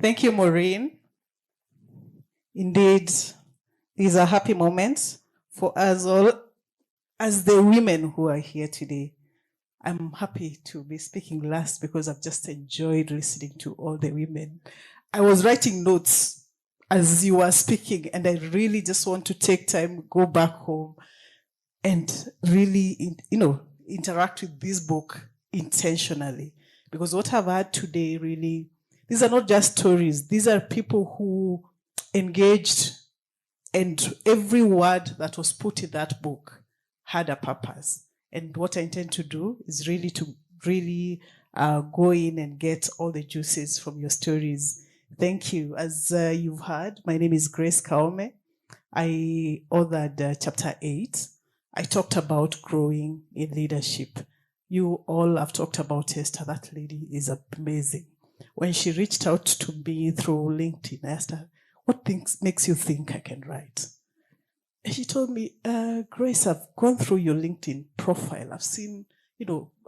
Thank you, Maureen. Indeed, these are happy moments for us all as the women who are here today. I'm happy to be speaking last because I've just enjoyed listening to all the women. I was writing notes as you were speaking, and I really just want to take time, go back home, and really, interact with this book intentionally. Because what I've had today really, these are not just stories. These are people who engaged, and every word that was put in that book had a purpose. And what I intend to do is really to go in and get all the juices from your stories. Thank you. As you've heard, my name is Grace Kaome. I authored chapter 8. I talked about growing in leadership. You all have talked about Esther. That lady is amazing. When she reached out to me through LinkedIn, I asked her, what things makes you think I can write? And she told me, Grace, I've gone through your LinkedIn profile. I've seen,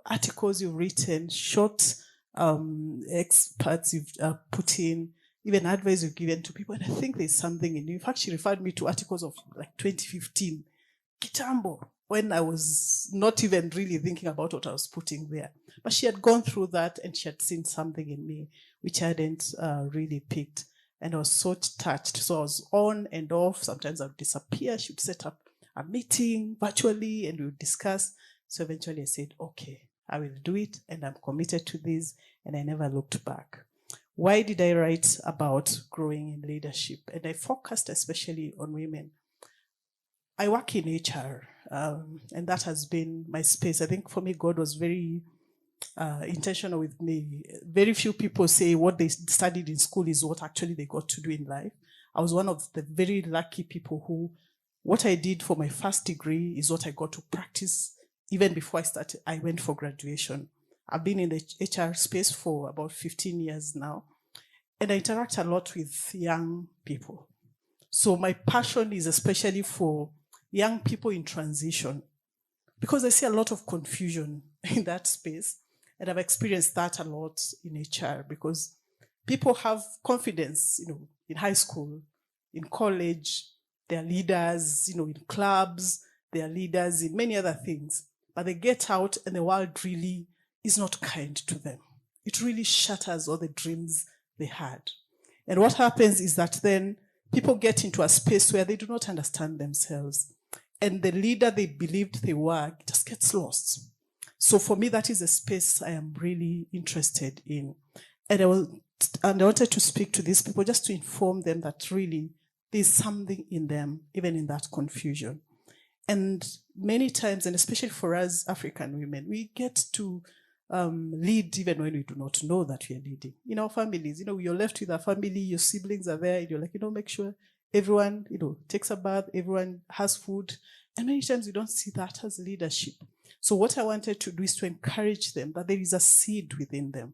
articles you've written, short experts you've put in, even advice you've given to people. And I think there's something in you. In fact, she referred me to articles of like 2015, Kitambo, when I was not even really thinking about what I was putting there. But she had gone through that and she had seen something in me which I hadn't really picked. And I was so touched. So I was on and off. Sometimes I would disappear. She would set up a meeting virtually and we would discuss. So eventually I said, okay, I will do it. And I'm committed to this. And I never looked back. Why did I write about growing in leadership? And I focused especially on women. I work in HR, and that has been my space. I think for me, God was very intentional with me. Very few people say what they studied in school is what actually they got to do in life. I was one of the very lucky people who, what I did for my first degree is what I got to practice even before I went for graduation. I've been in the HR space for about 15 years now, and I interact a lot with young people. So my passion is especially for young people in transition, because I see a lot of confusion in that space. And I've experienced that a lot in HR because people have confidence, in high school, in college, they're leaders, in clubs, they're leaders in many other things. But they get out and the world really is not kind to them. It really shatters all the dreams they had. And what happens is that then people get into a space where they do not understand themselves. And the leader they believed they were just gets lost. So for me, that is a space I am really interested in. And I wanted to speak to these people just to inform them that really there's something in them, even in that confusion. And many times, and especially for us African women, we get to lead even when we do not know that we are leading. In our families, you're left with a family, your siblings are there, and you're like, make sure everyone, takes a bath, everyone has food. And many times we don't see that as leadership. So what I wanted to do is to encourage them that there is a seed within them.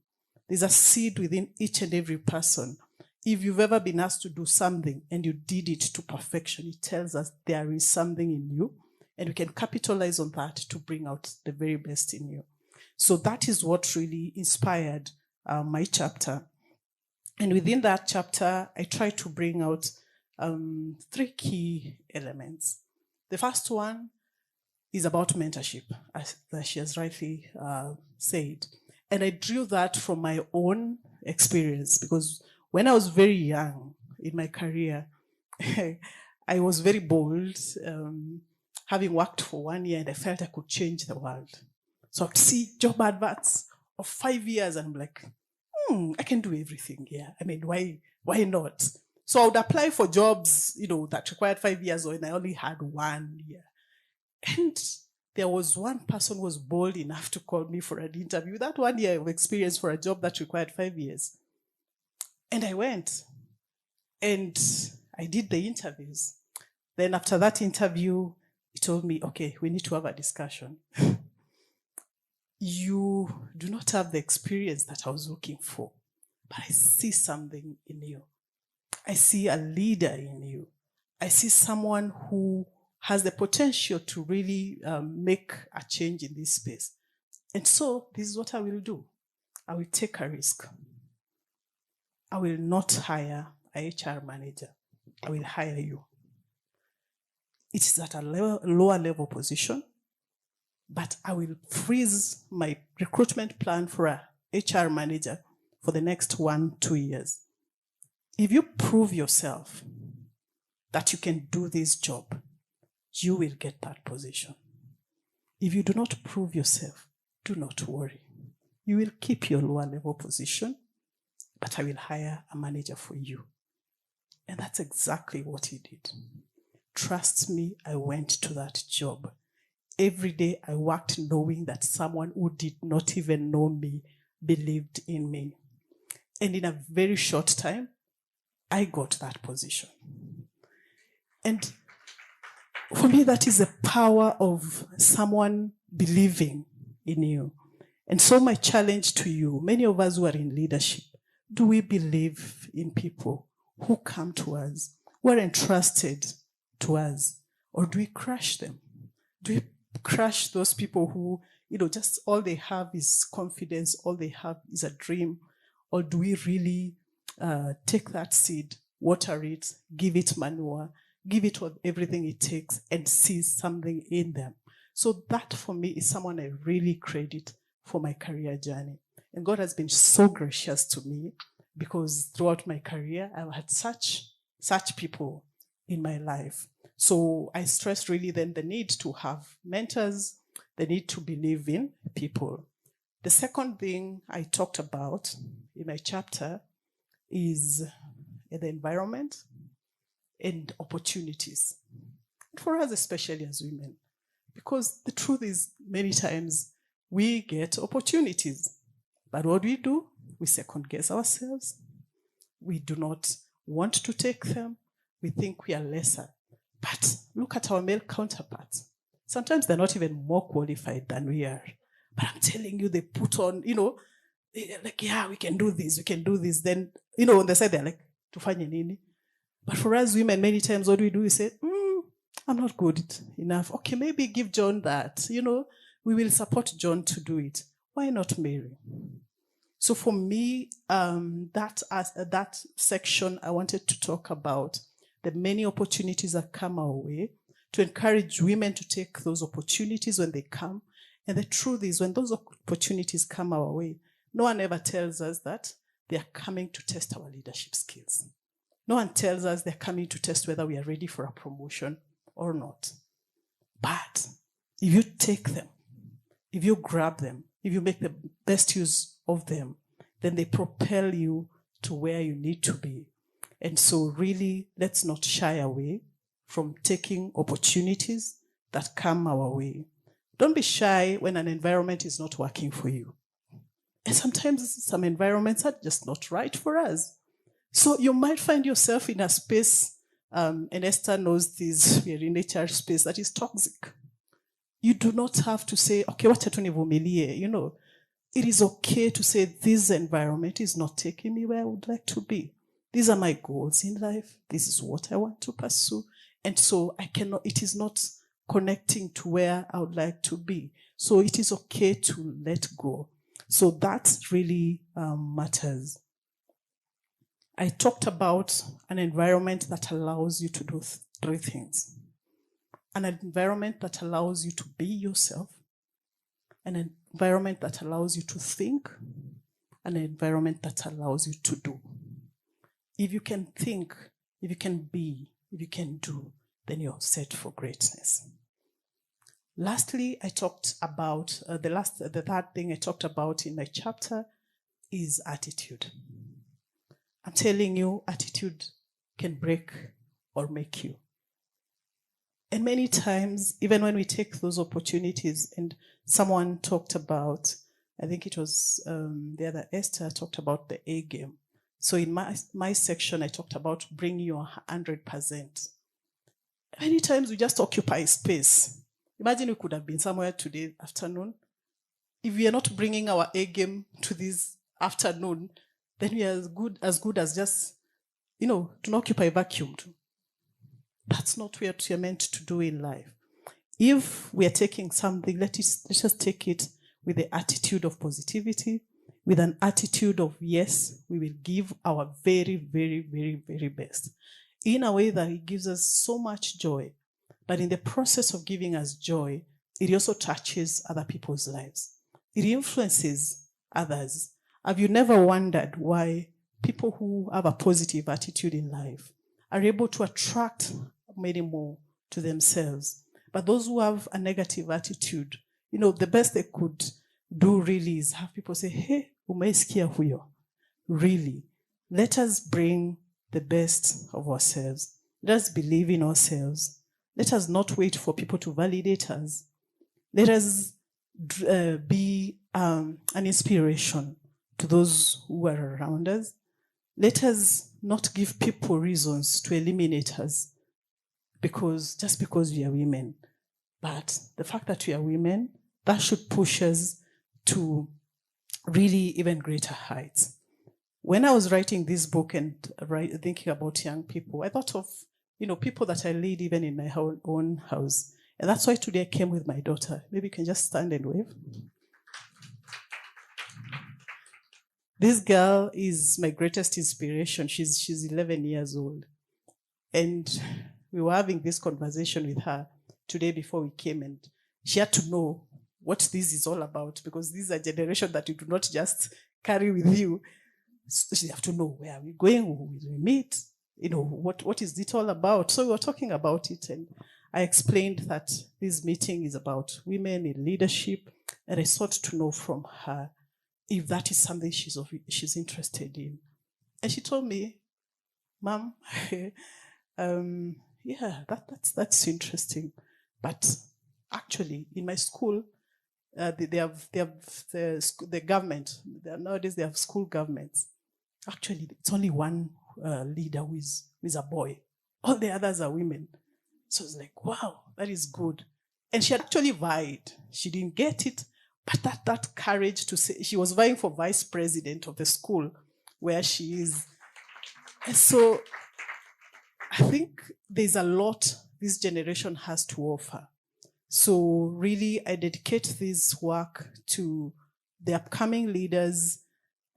There's a seed within each and every person. If you've ever been asked to do something and you did it to perfection, it tells us there is something in you, and we can capitalize on that to bring out the very best in you. So that is what really inspired my chapter. And within that chapter, I try to bring out 3 key elements. The first one is about mentorship, as she has rightly said. And I drew that from my own experience because when I was very young in my career, I was very bold, having worked for 1 year, and I felt I could change the world. So I'd see job adverts of 5 years and I'm like, I can do everything here. I mean, why not? So I would apply for jobs, that required 5 years, and I only had 1 year. And there was one person who was bold enough to call me for an interview. That 1 year of experience for a job that required 5 years. And I went and I did the interviews. Then after that interview, he told me, okay, we need to have a discussion. You do not have the experience that I was looking for, but I see something in you. I see a leader in you. I see someone who has the potential to really make a change in this space. And so this is what I will do. I will take a risk. I will not hire a HR manager. I will hire you. It is at a lower level position, but I will freeze my recruitment plan for a HR manager for the next 1-2 years. If you prove yourself that you can do this job, you will get that position. If you do not prove yourself, do not worry. You will keep your lower level position, but I will hire a manager for you. And that's exactly what he did. Trust me, I went to that job. Every day I worked knowing that someone who did not even know me believed in me. And in a very short time, I got that position. And for me, that is the power of someone believing in you. And so my challenge to you, many of us who are in leadership, do we believe in people who come to us, who are entrusted to us, or do we crush them? Do we crush those people who, just all they have is confidence, all they have is a dream, or do we really take that seed, water it, give it manure, give it everything it takes, and see something in them? So that for me is someone I really credit for my career journey. And God has been so gracious to me because throughout my career, I've had such people in my life. So I stress really then the need to have mentors, the need to believe in people. The second thing I talked about in my chapter is the environment and opportunities. For us, especially as women, because the truth is many times we get opportunities, but what do? We second guess ourselves. We do not want to take them. We think we are lesser. But look at our male counterparts. Sometimes they're not even more qualified than we are. But I'm telling you, they put on, like, yeah, we can do this, we can do this. Then, on the side, they're like, tufanye nini? But for us women, many times what we do is say, I'm not good enough. Okay, maybe give John that. We will support John to do it. Why not Mary? So for me, that section, I wanted to talk about the many opportunities that come our way, to encourage women to take those opportunities when they come. And the truth is, when those opportunities come our way, no one ever tells us that they are coming to test our leadership skills. No one tells us they're coming to test whether we are ready for a promotion or not. But if you take them, if you grab them, if you make the best use of them, then they propel you to where you need to be. And so really, let's not shy away from taking opportunities that come our way. Don't be shy when an environment is not working for you. And sometimes some environments are just not right for us. So you might find yourself in a space, and Esther knows this, we are in HR space that is toxic. You do not have to say, okay, wacha tu nivumilie, It is okay to say this environment is not taking me where I would like to be. These are my goals in life. This is what I want to pursue. And so it is not connecting to where I would like to be. So it is okay to let go. So that really matters. I talked about an environment that allows you to do three things. An environment that allows you to be yourself. An environment that allows you to think. An environment that allows you to do. If you can think, if you can be, if you can do, then you're set for greatness. Lastly, I talked about, the third thing I talked about in my chapter is attitude. I'm telling you, attitude can break or make you. And many times, even when we take those opportunities, and someone talked about, I think it was the other Esther talked about the A game. So in my section, I talked about bringing your 100%. Many times we just occupy space. Imagine we could have been somewhere today afternoon. If we are not bringing our A game to this afternoon, then we are as good as just, to not occupy vacuum too. That's not what we are meant to do in life. If we are taking something, let's just take it with the attitude of positivity, with an attitude of, yes, we will give our very, very, very, very best, in a way that it gives us so much joy. But in the process of giving us joy, it also touches other people's lives. It influences others. Have you never wondered why people who have a positive attitude in life are able to attract many more to themselves? But those who have a negative attitude, the best they could do really is have people say, hey, umeisikia huyo. Really, let us bring the best of ourselves. Let us believe in ourselves. Let us not wait for people to validate us. Let us be an inspiration to those who are around us. Let us not give people reasons to eliminate us just because we are women. But the fact that we are women, that should push us to really even greater heights. When I was writing this book and thinking about young people, I thought of people that I lead even in my own house. And that's why today I came with my daughter. Maybe you can just stand and wave. This girl is my greatest inspiration. She's 11 years old. And we were having this conversation with her today before we came, and she had to know what this is all about, because this is a generation that you do not just carry with you. So she have to know, where are we going, who will we meet, what is it all about. So we were talking about it, and I explained that this meeting is about women in leadership, and I sought to know from her if that is something she's interested in. And she told me, Mom, yeah, that's interesting. But actually, in my school, they have the government. Nowadays, they have school governments. Actually, it's only one leader who is a boy. All the others are women. So it's like, wow, that is good. And she had actually vied. She didn't get it, but that courage to say, she was vying for vice president of the school where she is. And so I think there's a lot this generation has to offer. So really, I dedicate this work to the upcoming leaders.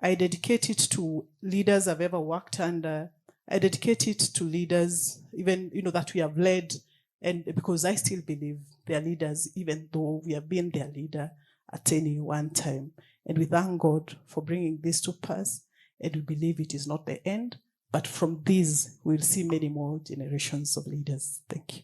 I dedicate it to leaders I've ever worked under. I dedicate it to leaders, even, that we have led, and because I still believe they are leaders, even though we have been their leader at any one time. And we thank God for bringing this to pass, and we believe it is not the end, but from these, we'll see many more generations of leaders. Thank you.